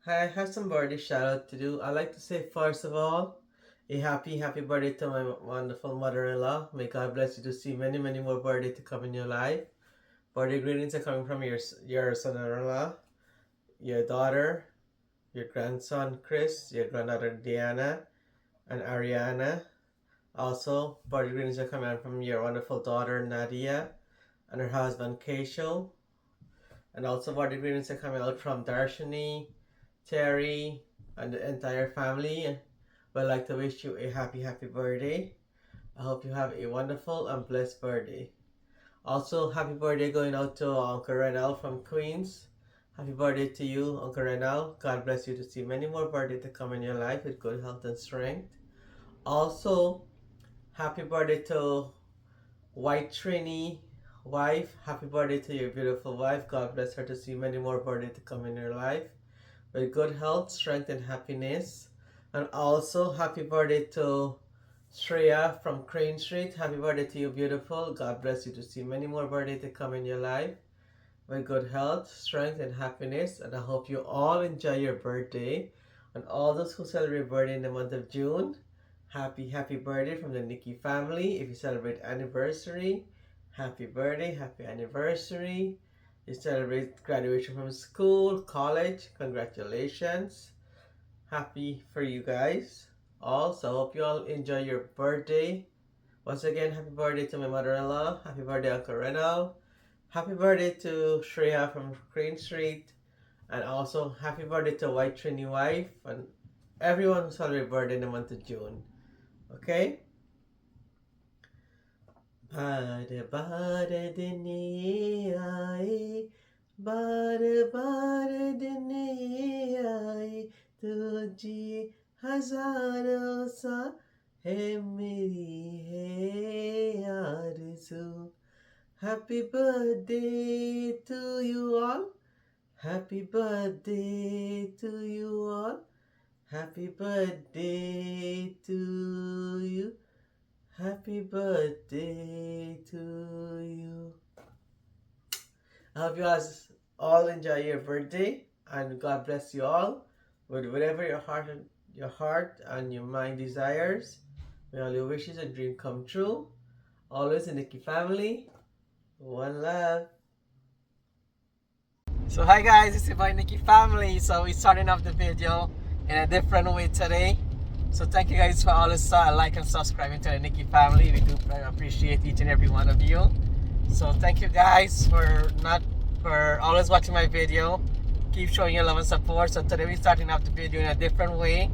Hi, I have some birthday shout out to do. I'd like to say first of all, a happy birthday to my wonderful mother-in-law. May God bless you to see many more birthdays to come in your life. Birthday greetings are coming from your son-in-law, your daughter, your grandson Chris, your granddaughter Diana, and Ariana. Also, birthday greetings are coming from your wonderful daughter Nadia and her husband Keisho. And also birthday greetings are coming out from Darshani, Terry, and the entire family. We'd like to wish you a happy birthday. I hope you have a wonderful and blessed birthday. Also, happy birthday going out to Uncle Renal from Queens. Happy birthday to you, Uncle Renal. God bless you to see many more birthdays to come in your life with good health and strength. Also, happy birthday to White Trini wife. Happy birthday to your beautiful wife. God bless her to see many more birthdays to come in your life with good health, strength, and happiness. And also, happy birthday to Shreya from Crane Street. Happy birthday to you, beautiful. God bless you to see many more birthdays to come in your life with good health, strength, and happiness. And I hope you all enjoy your birthday. And all those who celebrate birthday in the month of June, happy birthday from the Nikki family. If you celebrate anniversary, happy birthday, happy anniversary. You celebrate graduation from school, college, congratulations. Happy for you guys. Also, hope you all enjoy your birthday. Once again, happy birthday to my mother-in-law. Happy birthday, Uncle Reno. Happy birthday to Shreya from Crane Street. And also, happy birthday to White Trini wife and everyone who celebrates birthday in the month of June. Okay? Bada bada dini ai, bada dini ai, तुझे हजारों सा है मेरी है आरज़ू. Happy birthday to you all. Happy birthday to you all. Happy birthday to you. Happy birthday to you. I hope you guys all enjoy your birthday and God bless you all with whatever your heart and your mind desires. May all your wishes and dreams come true. Always in Nikki family. One love. So hi guys, it's your boy Nikki family. So we're starting off the video in a different way today. So thank you guys for always like and subscribing to the Nikki family. We do appreciate each and every one of you. So thank you guys for always watching my video. Keep showing your love and support. So today we're starting off the video in a different way.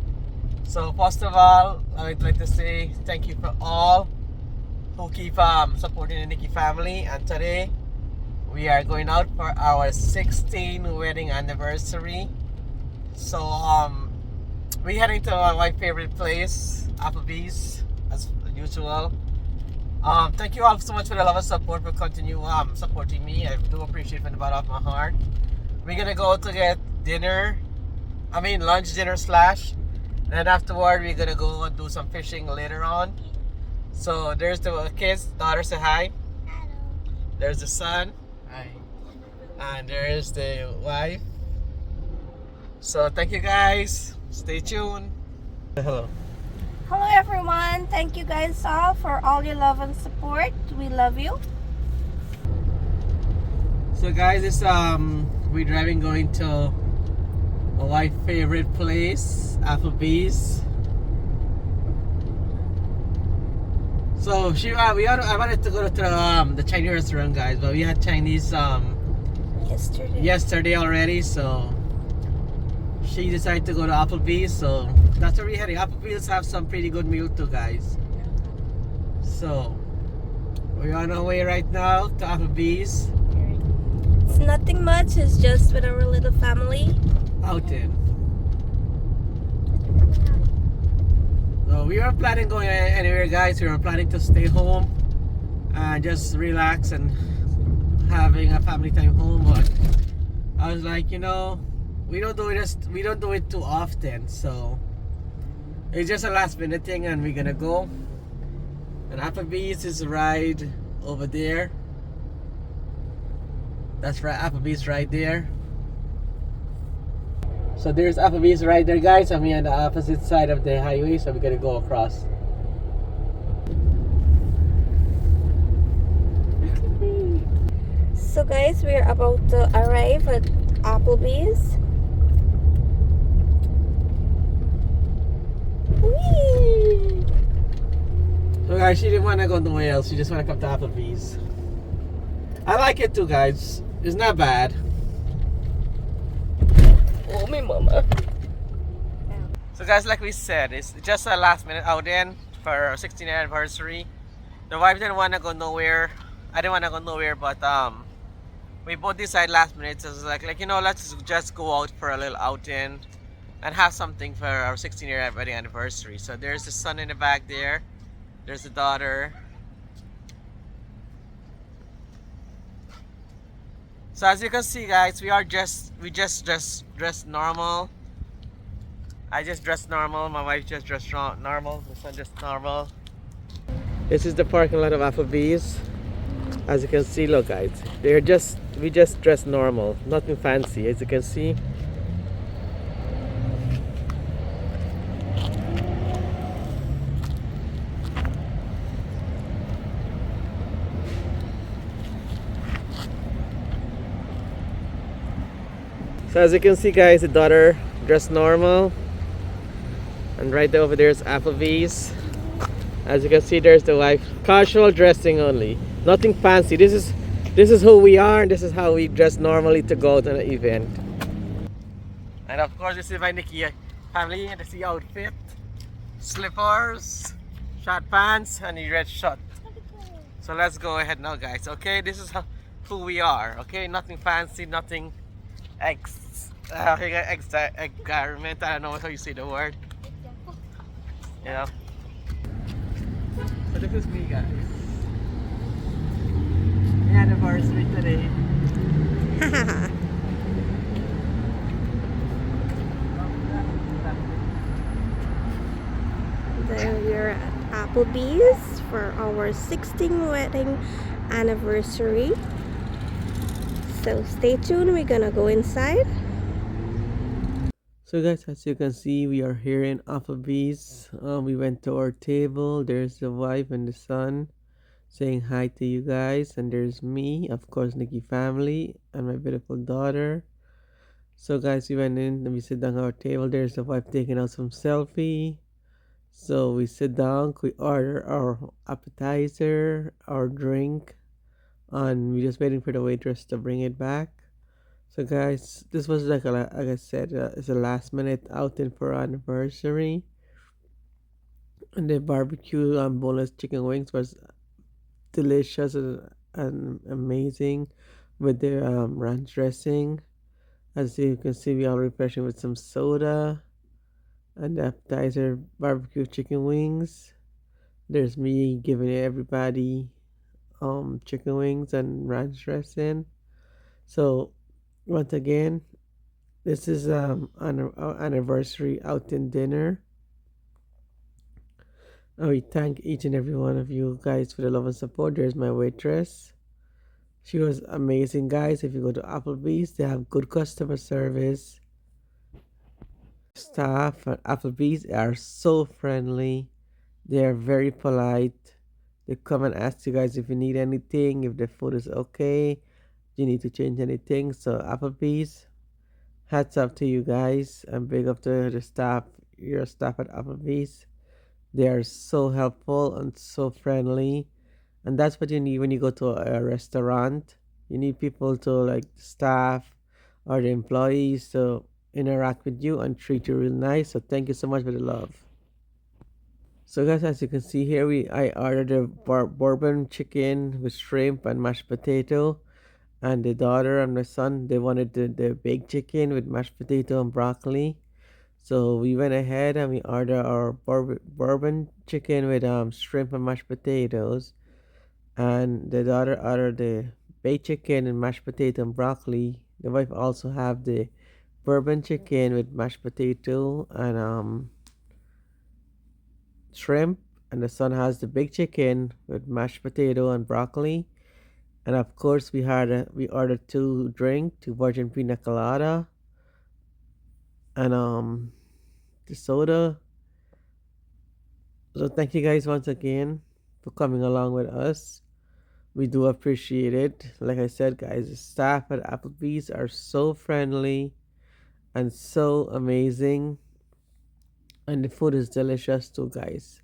So first of all, I would like to say thank you for all who keep supporting the Nikki family. And today we are going out for our 16th wedding anniversary. So we're heading to my favorite place, Applebee's, as usual. Thank you all so much for the love and support, for continue supporting me. I do appreciate it from the bottom of my heart. We're gonna go to get lunch, dinner slash. And afterward, we're gonna go and do some fishing later on. So there's the kids, daughter, say hi. Hello. There's the son. Hi. And there's the wife. So thank you guys. Stay tuned. Hello. Hello everyone. Thank you guys all for all your love and support. We love you. So guys, it's we're driving going to my favorite place, Applebee's. So I wanted to go to the Chinese restaurant, guys, but we had Chinese yesterday already, so she decided to go to Applebee's, so that's where we're heading. Applebee's have some pretty good meal too, guys. So we're on our way right now to Applebee's. It's nothing much, it's just with our little family. Outing. So we weren't planning going anywhere, guys. We were planning to stay home and just relax and having a family time home, but I was like, we don't do it too often, so it's just a last minute thing, and we're gonna go. And Applebee's is right over there. That's right, Applebee's right there. So there's Applebee's right there, guys. I'm here on the opposite side of the highway, so we're gonna go across. So guys, we're about to arrive at Applebee's. Whee! So guys, she didn't want to go nowhere else. She just want to come to Applebee's. I like it too, guys. It's not bad. Oh, my mama. So guys, like we said, it's just a last minute outing for our 16th anniversary. The wife didn't want to go nowhere. I didn't want to go nowhere, but we both decided last minute. So it was like you know, let's just go out for a little outing and have something for our 16-year wedding anniversary. So there's the son in the back there. There's the daughter. So as you can see, guys, we just dressed normal. I just dressed normal. My wife just dressed normal. The son just normal. This is the parking lot of Applebee's. As you can see, look, guys, we just dressed normal, nothing fancy. As you can see. So as you can see, guys, the daughter dressed normal, and right over there is Applebee's. As you can see, there's the wife, casual dressing only, nothing fancy. This is who we are, and this is how we dress normally to go to an event. And of course, this is my Nikki family, and this is the outfit: slippers, short pants, and a red shirt. So let's go ahead now, guys. Okay, this is who we are. Okay, nothing fancy, nothing experiment. I don't know how you say the word. Yeah. So this is me, guys. Anniversary today. There we're at Applebee's for our 16th wedding anniversary. So stay tuned, we're gonna go inside. So guys, as you can see, we are here in Applebee's. We went to our table. There's the wife and the son saying hi to you guys, and there's me, of course, Nikki family, and my beautiful daughter. So guys, we went in and we sit down at our table. There's the wife taking out some selfie. So we sit down, we order our appetizer, our drink, and we're just waiting for the waitress to bring it back. So guys, this was like I said, it's a last minute outing for our anniversary. And the barbecue boneless chicken wings was delicious and amazing with the ranch dressing. As you can see, we are refreshing with some soda and the appetizer barbecue chicken wings. There's me giving everybody chicken wings and ranch dressing. So once again, this is our anniversary outing dinner. We thank each and every one of you guys for the love and support. There's my waitress. She was amazing, guys. If you go to Applebee's, they have good customer service. Staff at Applebee's are so friendly. They are very polite. They come and ask you guys if you need anything, if the food is okay, you need to change anything. So Applebee's, hats up to you guys, and big up to the staff, your staff at Applebee's. They are so helpful and so friendly, and that's what you need when you go to a restaurant. You need people to like the staff or the employees to interact with you and treat you real nice. So thank you so much for the love. So guys, as you can see here, I ordered a bourbon chicken with shrimp and mashed potato, and the daughter and my son, they wanted the baked chicken with mashed potato and broccoli. So we went ahead and we ordered our bourbon chicken with shrimp and mashed potatoes, and the daughter ordered the baked chicken and mashed potato and broccoli. The wife also have the bourbon chicken with mashed potato and shrimp, and the son has the baked chicken with mashed potato and broccoli. And of course, we ordered two Virgin Pina Colada. and the soda. So thank you guys once again for coming along with us. We do appreciate it. Like I said, guys, the staff at Applebee's are so friendly and so amazing, and the food is delicious too, guys.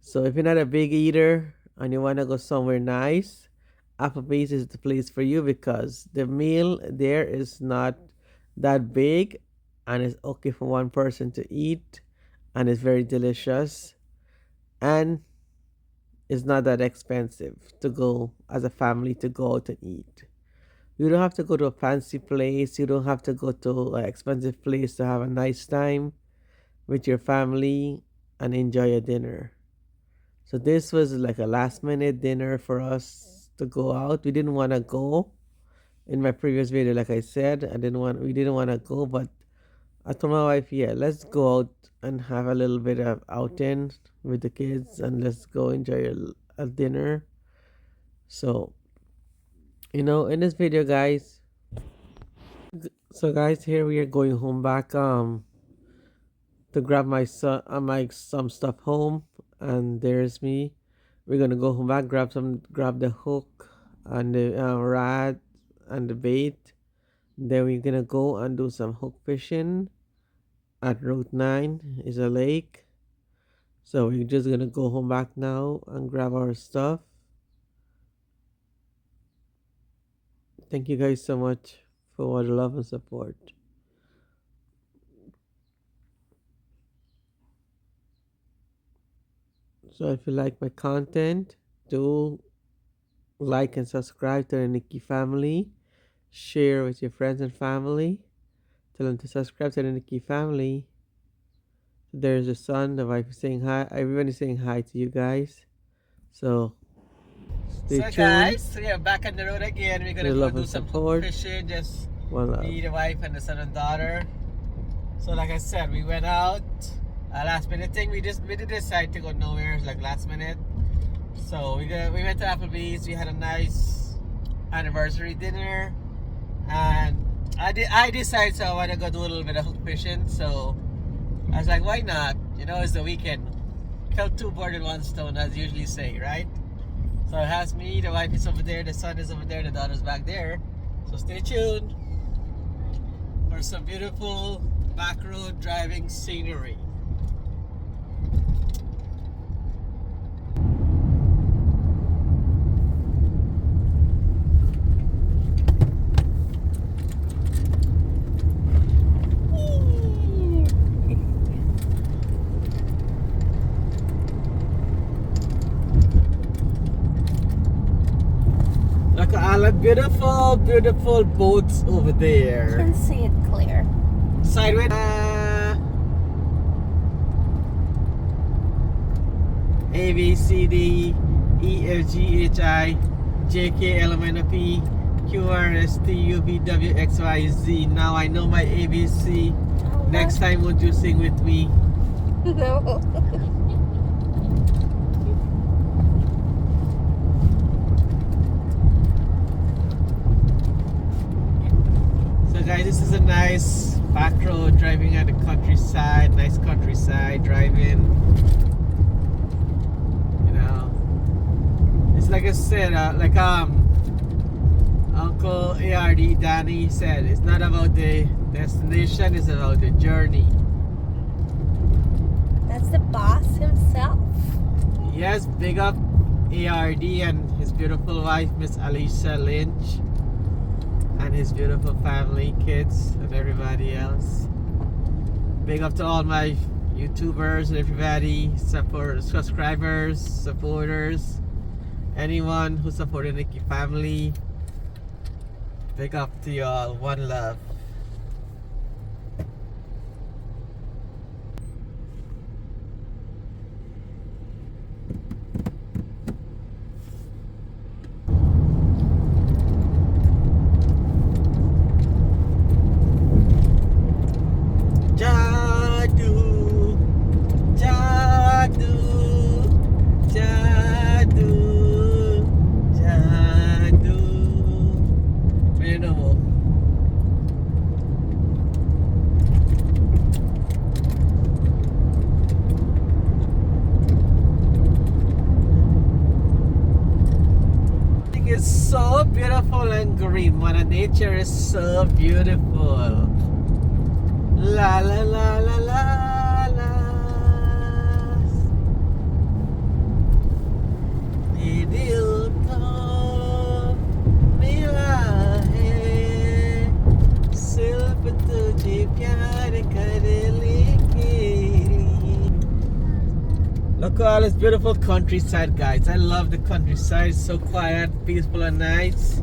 So if you're not a big eater and you want to go somewhere nice, Applebee's is the place for you because the meal there is not that big and it's okay for one person to eat, and it's very delicious, and it's not that expensive to go as a family to go out and eat. You don't have to go to a fancy place. You don't have to go to an expensive place to have a nice time with your family and enjoy a dinner. So this was like a last minute dinner for us to go out. We didn't want to go. In my previous video, like I said, we didn't want to go, but I told my wife, yeah, let's go out and have a little bit of outing with the kids and let's go enjoy a dinner. So, in this video, guys, here we are going home back to grab my son some stuff home, and there's me. We're gonna go home back, grab the hook and the rod and the bait. Then we're gonna go and do some hook fishing at Route 9 is a lake. So we're just gonna go home back now and grab our stuff. Thank you guys so much for all the love and support. So if you like my content, do like and subscribe to the Nikki family. Share with your friends and family. Tell them to subscribe to the Nikki family. There's the son, the wife is saying hi. Everybody's saying hi to you guys. So stay tuned. Guys, we are back on the road again. We're gonna go do some fishing. Just me, the wife, and the son and daughter. So like I said, we went out. Last minute thing. We did decide to go nowhere, like last minute. So we went to Applebee's. We had a nice anniversary dinner, and I decided, so I want to go do a little bit of hook fishing. So I was like, why not? It's the weekend. Kill two birds with one stone, as you usually say, right? So it has me, the wife is over there, the son is over there, the daughter's back there. So stay tuned for some beautiful back road driving scenery. Look at all the beautiful, beautiful boats over there. I can see it clear. Sideways. A, B, C, D, E, F, G, H, I, J, K, L, M, N, P, Q, R, S, T, U, V, W, X, Y, Z. Now I know my ABC. Next time, won't you sing with me? No. So guys, this is a nice back road driving at the countryside. Nice countryside driving. It's like I said, Uncle ARD Danny said, it's not about the destination, it's about the journey. That's the boss himself. Yes, big up ARD and his beautiful wife, Miss Alicia Lynch, and his beautiful family, kids, and everybody else. Big up to all my YouTubers and everybody, subscribers, supporters, anyone who supported Nikki family. Big up to y'all. One love. Jadu, jadu, jadu, jadu. Pwede mo. green. Mother Nature is so beautiful. La la la la la la. दिल को मिला है सिर्फ तुझे प्यार करने के लिए. Look at all this beautiful countryside, guys. I love the countryside. It's so quiet, peaceful and nice.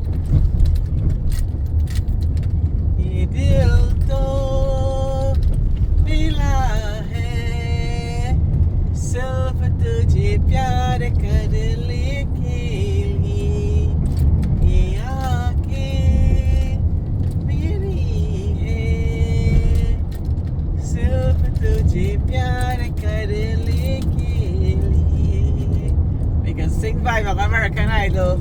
ये दिल तो मिला है सिर्फ तुझे प्यार करने के लिए. ये आँखें मेरी है सिर्फ तुझे प्यार करने के लिए. We can sing Vibe of American Idol.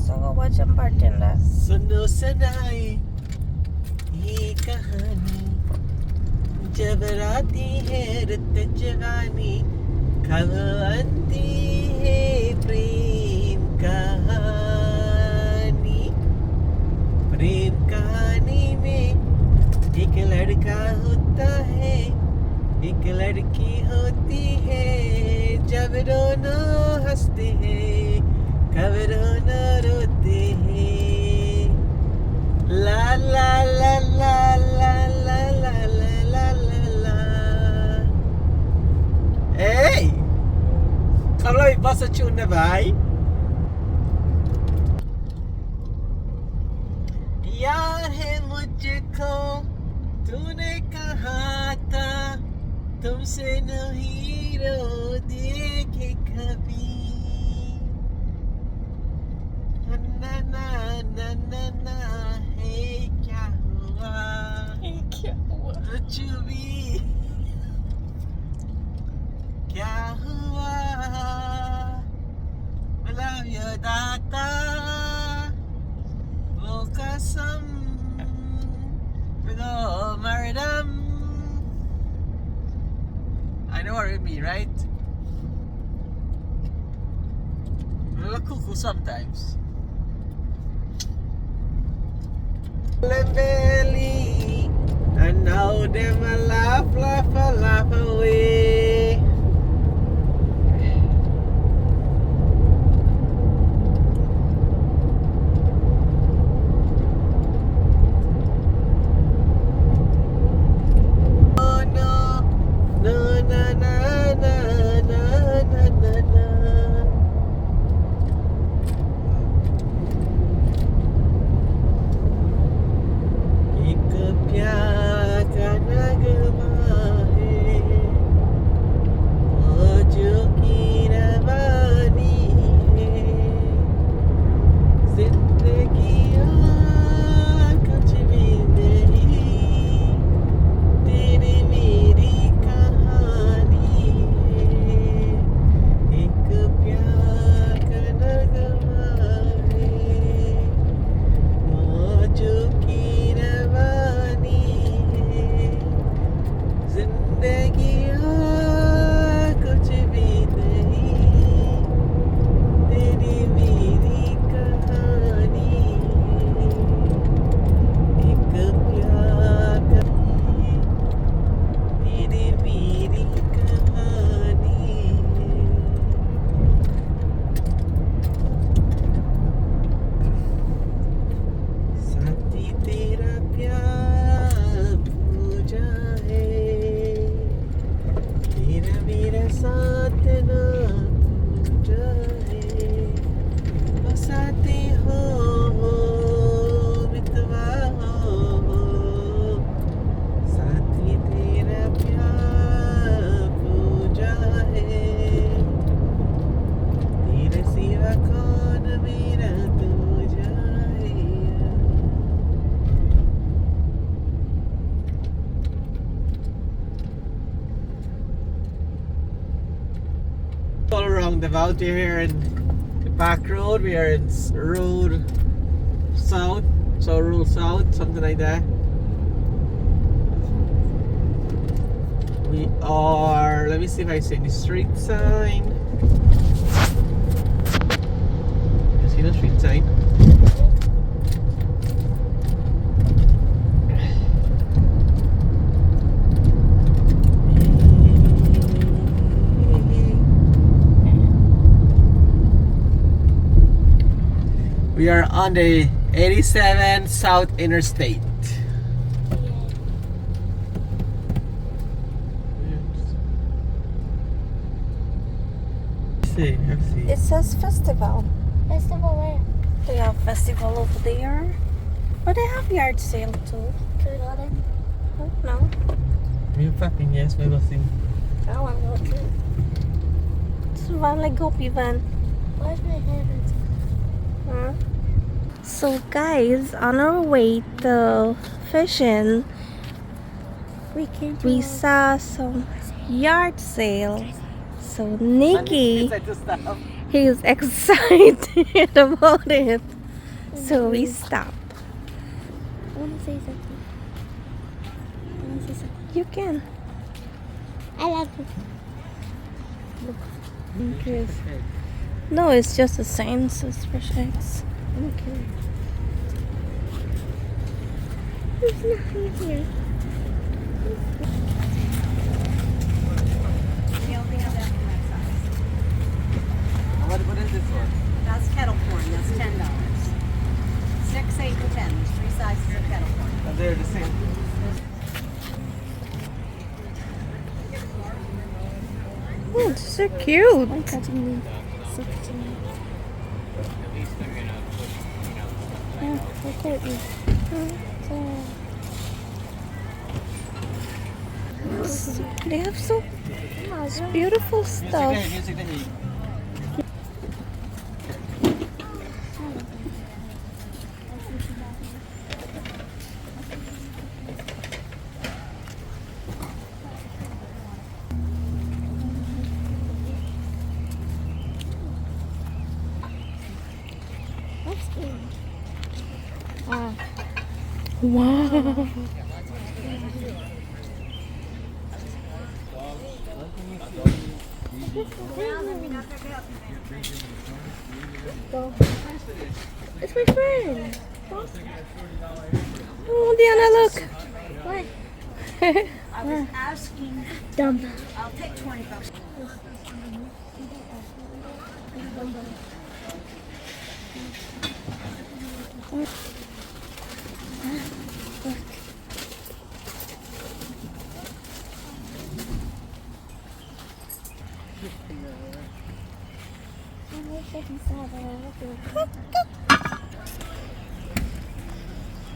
So go watch some part in that. सुनो सनाई ये कहानी जब राती है रुत जवानी कब आती है प्रेम कहानी में एक लड़का होता है एक लड़की होती है जब दोनों हंसते हैं कब दोनों रोते हैं. La la la la la la la la la la la. Hey! Come on, boss a tune na bhai. यार है मुझको तूने कहा था तुमसे नहीं रो देखे कभी. ना ना ना ना ना है क्या हुआ कुछ भी क्या हुआ love you दाता वो कसम go marry them. I know what it means, right? I'm a little cuckoo sometimes. Belly, and now them a laugh away. Oh no, no, na na na na na na na. एक प्यार का नगमा है वो जो की रवानी है जिंदगी कुछ भी नहीं तेरी मेरी कहानी है. एक प्यार का नगमा है वो जो की जिंदगी कुछ भी नहीं तेरी मेरी कहानी एक प्यार का तेरी मेरी कहानी. साथी तेरा प्यार पूजा है तेरा मेरा साथ ना पूजा है बसाते हो बितवा हो साथी तेरा प्यार पूजा है तेरे सिवा कौन मेरा दूजा है. All around the valley here in the back road. We are in road south, so road south, something like that. We are, let me see if I see any street sign. You see the street sign? We are on the 87 South Interstate. Let's see. It says festival. Festival where? They have festival over there. But they have yard sale too. Can we go there? No. We're fucking yes, we will see. I want to go too. So I'm like go Pivan. Where's my head? Huh? So guys, on our way to fishing, we saw some yard sale. So Nikki, he's excited about it. So we stopped. I want to say something. I want to say something. You can. I love you. Okay. No, it's just a sign says fresh eggs. Okay. There's nothing here. What is this one? That's kettle corn. That's $10. 6, 8, and 10. There's 3 sizes of kettle corn. They're the same. Oh, these are cute. I'm touching me. So touching me. Yeah, look at me. They have so beautiful stuff. That's good. Wow. Wow. Go. It's my friend. Oh, Diana, look. What? I was asking. Dumb. I'll take $20.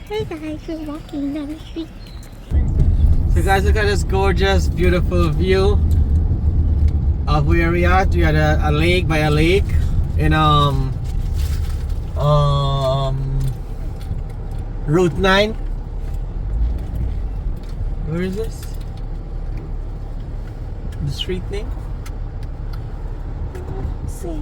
Hey guys, we're walking down the street. So guys, look at this gorgeous, beautiful view of where we are. We are at a lake, by a lake in Route 9. Where is this? The street name? See.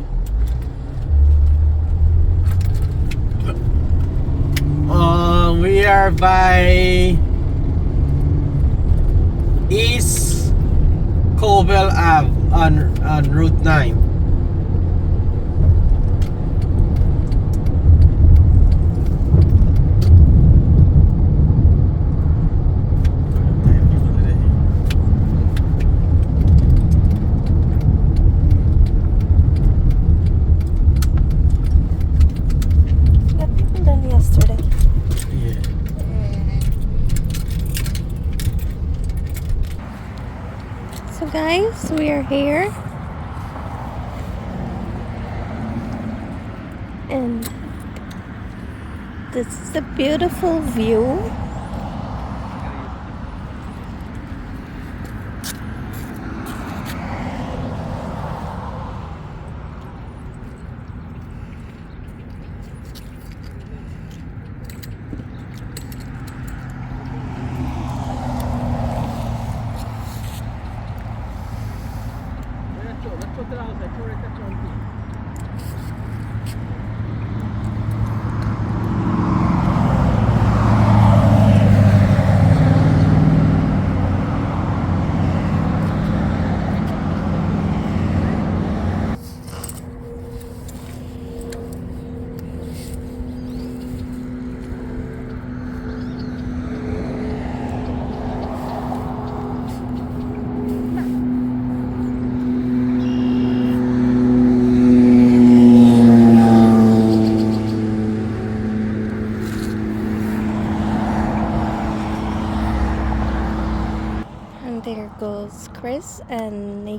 We are by East Colville Ave on Route 9. Got people done yesterday. Yeah. So guys, we are here. And this is a beautiful view.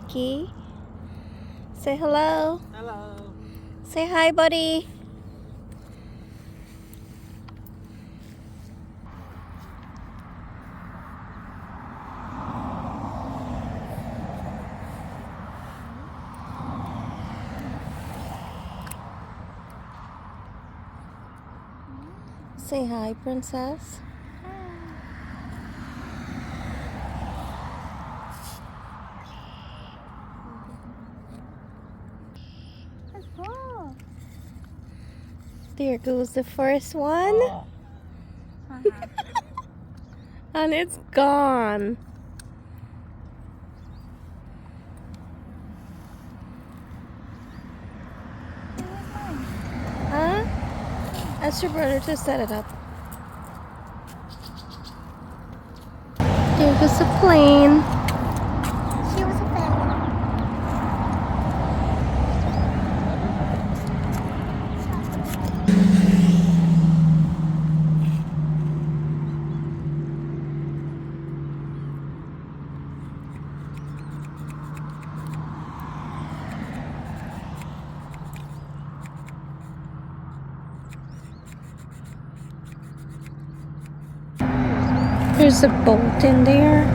Nikki. Say hello. Hello. Say hi, buddy. Say hi, princess. Let's go. There goes the first one. And it's gone. Huh? Ask your brother to set it up. There goes the plane. She was a fan. There's a boat in there.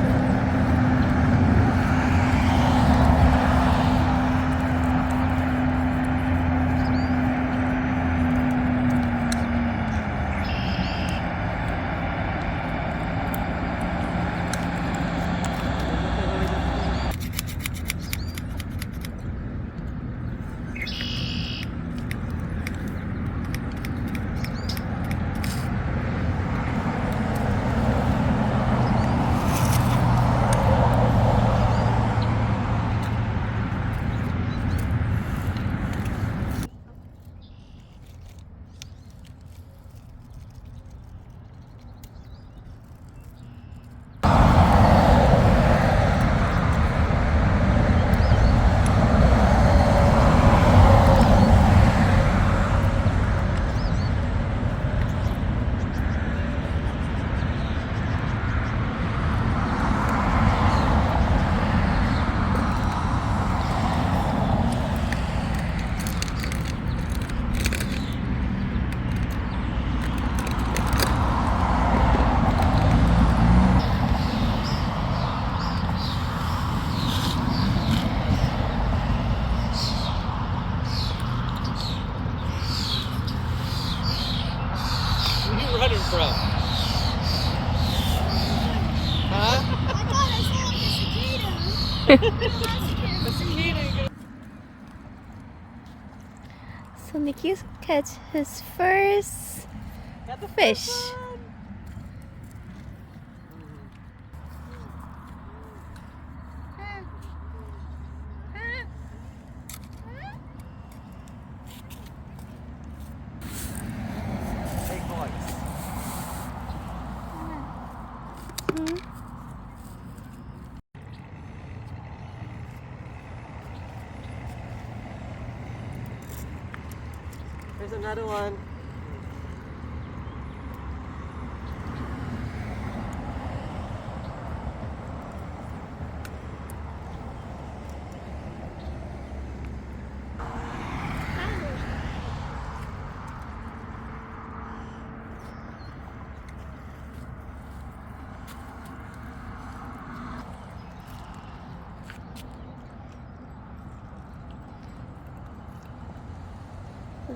Where are you running from? Huh? I thought I saw the cicada. So Nikki's catch his first fish. Hey, boys. There's another one.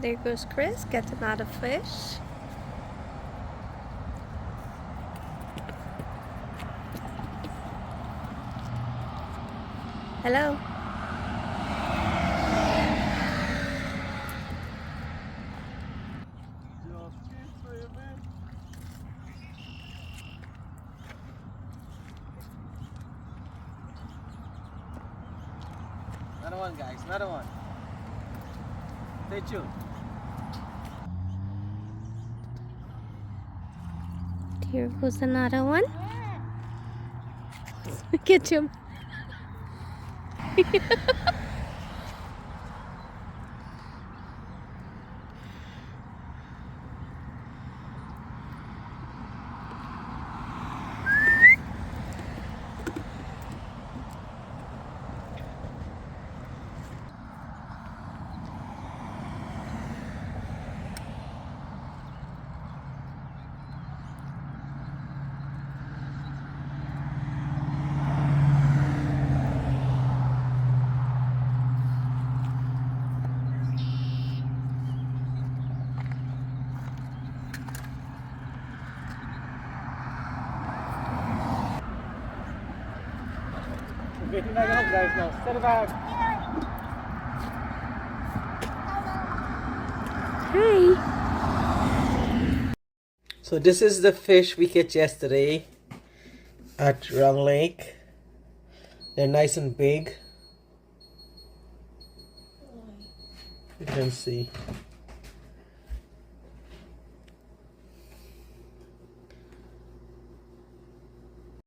There goes Chris, gets another fish. Hello. Another one, guys. Another one. Stay tuned. Here goes another one. Look at him. Hi. So this is the fish we catch yesterday at Wrong Lake. They're nice and big. You can see.